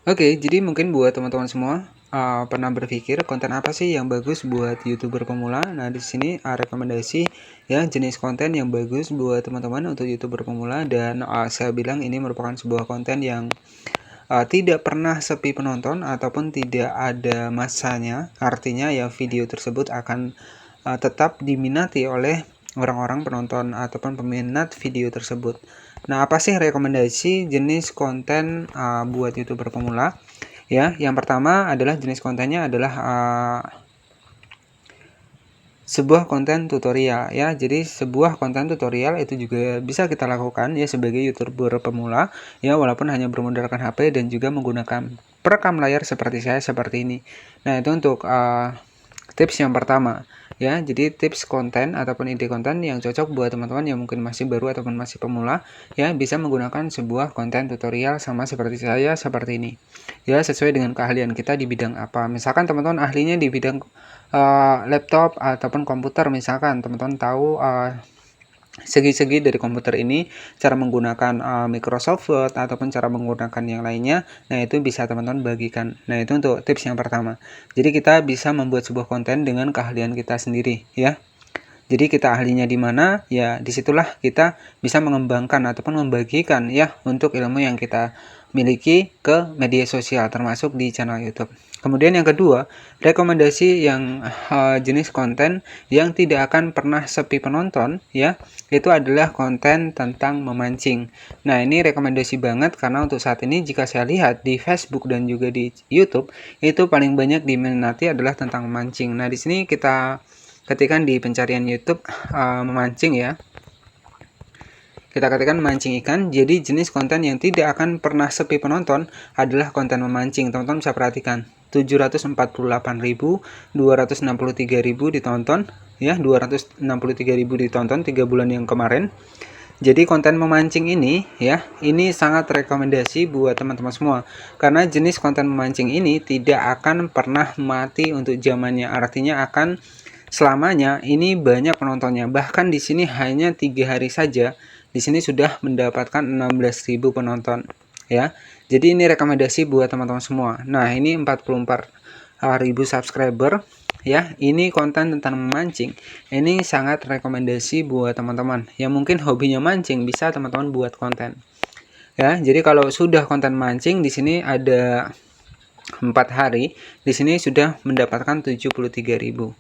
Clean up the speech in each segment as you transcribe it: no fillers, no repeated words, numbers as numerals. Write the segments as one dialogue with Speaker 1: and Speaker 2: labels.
Speaker 1: Oke, jadi mungkin buat teman-teman semua, pernah berpikir konten apa sih yang bagus buat YouTuber pemula? Nah, di sini, rekomendasi ya jenis konten yang bagus buat teman-teman untuk YouTuber pemula dan, saya bilang ini merupakan sebuah konten yang, tidak pernah sepi penonton ataupun tidak ada masanya. Artinya ya video tersebut akan, tetap diminati oleh orang-orang penonton ataupun peminat video tersebut. Nah, apa sih rekomendasi jenis konten, buat YouTuber pemula? Ya, yang pertama adalah jenis kontennya adalah, sebuah konten tutorial ya. Jadi sebuah konten tutorial itu juga bisa kita lakukan ya sebagai YouTuber pemula ya, walaupun hanya bermodalkan HP dan juga menggunakan perekam layar seperti saya seperti ini. Nah, itu untuk, tips yang pertama ya. Jadi tips konten ataupun ide konten yang cocok buat teman-teman yang mungkin masih baru ataupun masih pemula ya, bisa menggunakan sebuah konten tutorial sama seperti saya seperti ini. Ya, sesuai dengan keahlian kita di bidang apa. Misalkan teman-teman ahlinya di bidang laptop ataupun komputer, misalkan teman-teman tahu segi-segi dari komputer ini, cara menggunakan Microsoft Word ataupun cara menggunakan yang lainnya. Nah, itu bisa teman-teman bagikan. Nah, itu untuk tips yang pertama. Jadi kita bisa membuat sebuah konten dengan keahlian kita sendiri ya. Jadi kita ahlinya di mana, ya disitulah kita bisa mengembangkan ataupun membagikan ya untuk ilmu yang kita miliki ke media sosial termasuk di channel YouTube. Kemudian yang kedua, rekomendasi yang jenis konten yang tidak akan pernah sepi penonton ya, itu adalah konten tentang memancing. Nah, ini rekomendasi banget karena untuk saat ini jika saya lihat di Facebook dan juga di YouTube itu paling banyak diminati adalah tentang memancing. Nah, di sini kita ketikkan di pencarian YouTube memancing ya. Kita ketikkan memancing ikan. Jadi jenis konten yang tidak akan pernah sepi penonton adalah konten memancing. Teman-teman bisa perhatikan 748.263.000 ditonton ya, 263.000 ditonton 3 bulan yang kemarin. Jadi konten memancing ini ya, ini sangat rekomendasi buat teman-teman semua. Karena jenis konten memancing ini tidak akan pernah mati untuk zamannya. Artinya akan selamanya ini banyak penontonnya. Bahkan di sini hanya 3 hari saja, di sini sudah mendapatkan 16.000 penonton ya. Jadi ini rekomendasi buat teman-teman semua. Nah, ini 44.000 subscriber ya. Ini konten tentang memancing. Ini sangat rekomendasi buat teman-teman yang mungkin hobinya mancing, bisa teman-teman buat konten. Ya, jadi kalau sudah konten mancing di sini ada 4 hari, di sini sudah mendapatkan 73.000.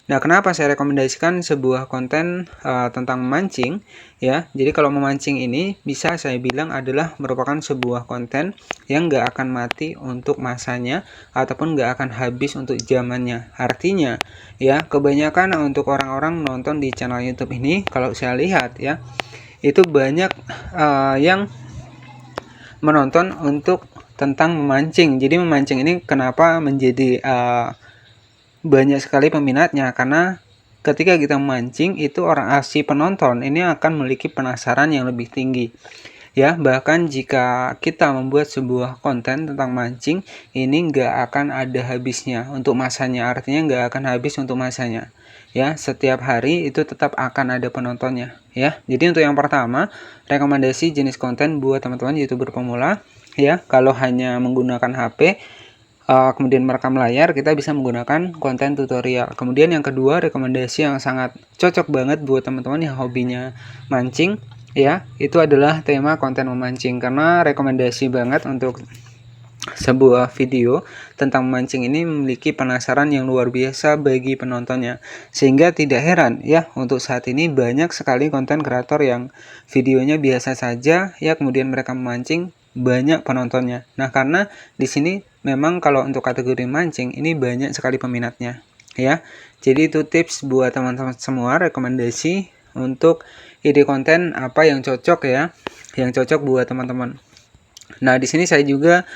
Speaker 1: Nah, kenapa saya rekomendasikan sebuah konten tentang memancing ya? Jadi kalau memancing ini bisa saya bilang adalah merupakan sebuah konten yang nggak akan mati untuk masanya ataupun nggak akan habis untuk zamannya. Artinya ya, kebanyakan untuk orang-orang nonton di channel YouTube ini kalau saya lihat ya, itu banyak yang menonton untuk tentang memancing. Jadi memancing ini kenapa menjadi banyak sekali peminatnya, karena ketika kita memancing itu si penonton ini akan memiliki penasaran yang lebih tinggi ya. Bahkan jika kita membuat sebuah konten tentang mancing, ini nggak akan ada habisnya untuk masanya. Artinya nggak akan habis untuk masanya ya, setiap hari itu tetap akan ada penontonnya ya. Jadi untuk yang pertama, rekomendasi jenis konten buat teman-teman YouTuber pemula ya, kalau hanya menggunakan HP kemudian merekam layar, kita bisa menggunakan konten tutorial. Kemudian yang kedua, rekomendasi yang sangat cocok banget buat teman-teman yang hobinya mancing ya, itu adalah tema konten memancing. Karena rekomendasi banget untuk sebuah video tentang memancing ini memiliki penasaran yang luar biasa bagi penontonnya, sehingga tidak heran ya untuk saat ini banyak sekali konten kreator yang videonya biasa saja ya, kemudian mereka memancing, banyak penontonnya. Nah, karena di sini memang kalau untuk kategori mancing ini banyak sekali peminatnya ya. Jadi itu tips buat teman-teman semua, rekomendasi untuk ide konten apa yang cocok ya, yang cocok buat teman-teman. Nah, di sini saya juga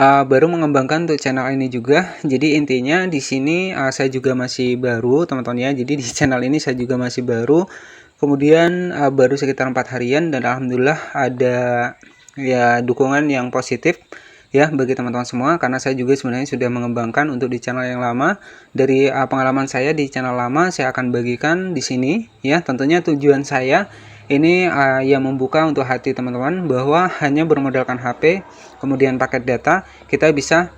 Speaker 1: baru mengembangkan untuk channel ini juga. Jadi intinya di sini saya juga masih baru teman-teman ya. Jadi di channel ini saya juga masih baru. Kemudian baru sekitar 4 harian dan alhamdulillah ada ya dukungan yang positif ya bagi teman-teman semua, karena saya juga sebenarnya sudah mengembangkan untuk di channel yang lama. Dari pengalaman saya di channel lama saya akan bagikan di sini ya. Tentunya tujuan saya Ini yang membuka untuk hati teman-teman bahwa hanya bermodalkan HP, kemudian paket data, kita bisa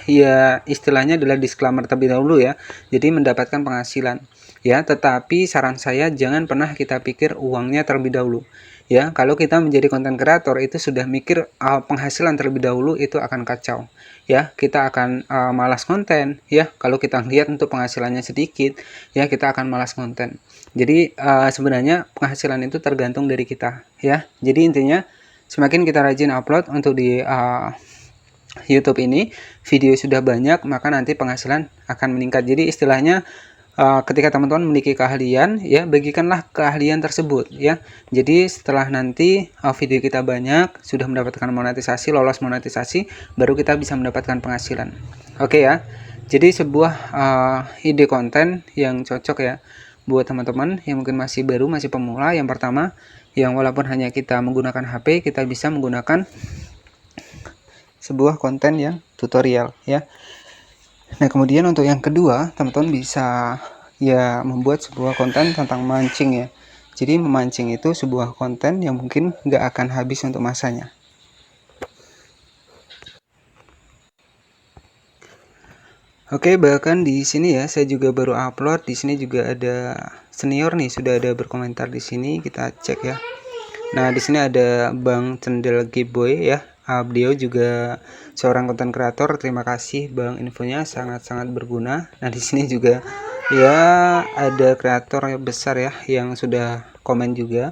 Speaker 1: ya istilahnya adalah disclaimer terlebih dahulu ya. Jadi mendapatkan penghasilan. Ya, tetapi saran saya jangan pernah kita pikir uangnya terlebih dahulu. Ya, kalau kita menjadi konten kreator itu sudah mikir penghasilan terlebih dahulu itu akan kacau. Ya, kita akan malas konten. Ya, kalau kita lihat untuk penghasilannya sedikit, ya kita akan malas konten. Jadi sebenarnya penghasilan itu tergantung dari kita. Ya, jadi intinya semakin kita rajin upload untuk di YouTube ini, video sudah banyak, maka nanti penghasilan akan meningkat. Jadi istilahnya ketika teman-teman memiliki keahlian, ya bagikanlah keahlian tersebut ya. Jadi setelah nanti video kita banyak, sudah mendapatkan monetisasi, lolos monetisasi, baru kita bisa mendapatkan penghasilan. Oke ya. Jadi sebuah ide konten yang cocok ya buat teman-teman yang mungkin masih baru, masih pemula. Yang pertama, yang walaupun hanya kita menggunakan HP, kita bisa menggunakan sebuah konten yang tutorial ya. Nah, kemudian untuk yang kedua, teman-teman bisa ya membuat sebuah konten tentang mancing ya. Jadi memancing itu sebuah konten yang mungkin nggak akan habis untuk masanya. Oke, bahkan di sini ya, saya juga baru upload. Di sini juga ada senior nih, sudah ada berkomentar di sini. Kita cek ya. Nah, di sini ada Bang Cendel Giboy ya. Beliau juga seorang konten kreator. Terima kasih Bang, infonya sangat-sangat berguna. Nah, di sini juga ya ada kreator besar ya yang sudah komen juga.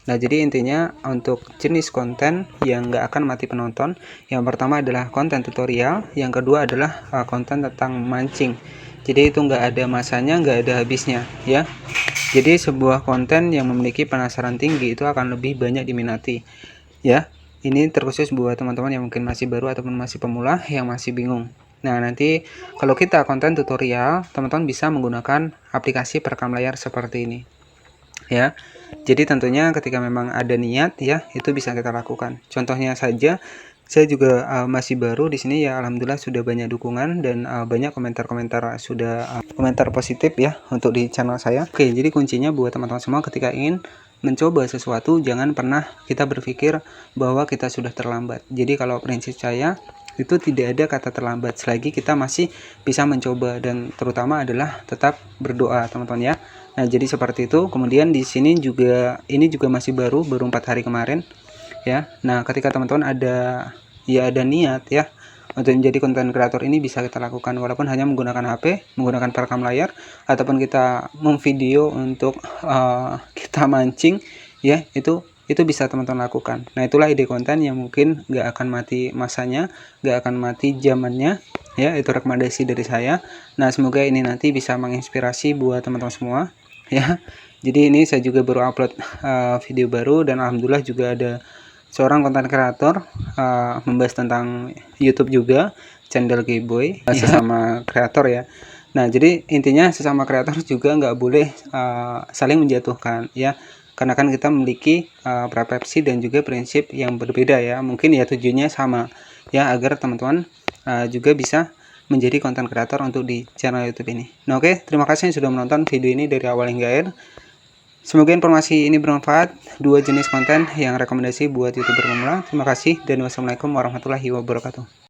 Speaker 1: Nah, jadi intinya untuk jenis konten yang nggak akan mati penonton, yang pertama adalah konten tutorial, yang kedua adalah konten tentang mancing. Jadi itu nggak ada masanya, nggak ada habisnya ya. Jadi sebuah konten yang memiliki penasaran tinggi itu akan lebih banyak diminati ya. Ini terkhusus buat teman-teman yang mungkin masih baru ataupun masih pemula yang masih bingung. Nah, nanti kalau kita konten tutorial, teman-teman bisa menggunakan aplikasi perekam layar seperti ini ya. Jadi tentunya ketika memang ada niat ya, itu bisa kita lakukan. Contohnya saja, saya juga masih baru di sini ya, alhamdulillah sudah banyak dukungan dan banyak komentar-komentar, sudah komentar positif ya untuk di channel saya. Oke, jadi kuncinya buat teman-teman semua ketika ingin mencoba sesuatu, jangan pernah kita berpikir bahwa kita sudah terlambat. Jadi kalau prinsip saya itu tidak ada kata terlambat selagi kita masih bisa mencoba, dan terutama adalah tetap berdoa teman-teman ya. Nah, jadi seperti itu. Kemudian di sini juga, ini juga masih baru 4 hari kemarin ya. Nah, ketika teman-teman ada niat ya untuk menjadi konten kreator, ini bisa kita lakukan walaupun hanya menggunakan HP, menggunakan perekam layar, ataupun kita memvideo untuk kita mancing ya, itu bisa teman-teman lakukan. Nah, itulah ide konten yang mungkin nggak akan mati masanya, nggak akan mati zamannya ya. Itu rekomendasi dari saya. Nah, semoga ini nanti bisa menginspirasi buat teman-teman semua ya. Jadi ini saya juga baru upload video baru, dan alhamdulillah juga ada seorang konten kreator membahas tentang YouTube juga, channel Giboy, sesama kreator ya. Nah, jadi intinya sesama kreator juga nggak boleh saling menjatuhkan ya, karena kan kita memiliki persepsi dan juga prinsip yang berbeda ya. Mungkin ya tujuannya sama ya, agar teman-teman juga bisa menjadi konten kreator untuk di channel YouTube ini. Nah, oke, terima kasih yang sudah menonton video ini dari awal hingga akhir. Semoga informasi ini bermanfaat. Dua jenis konten yang rekomendasi buat YouTuber pemula. Terima kasih dan wassalamualaikum warahmatullahi wabarakatuh.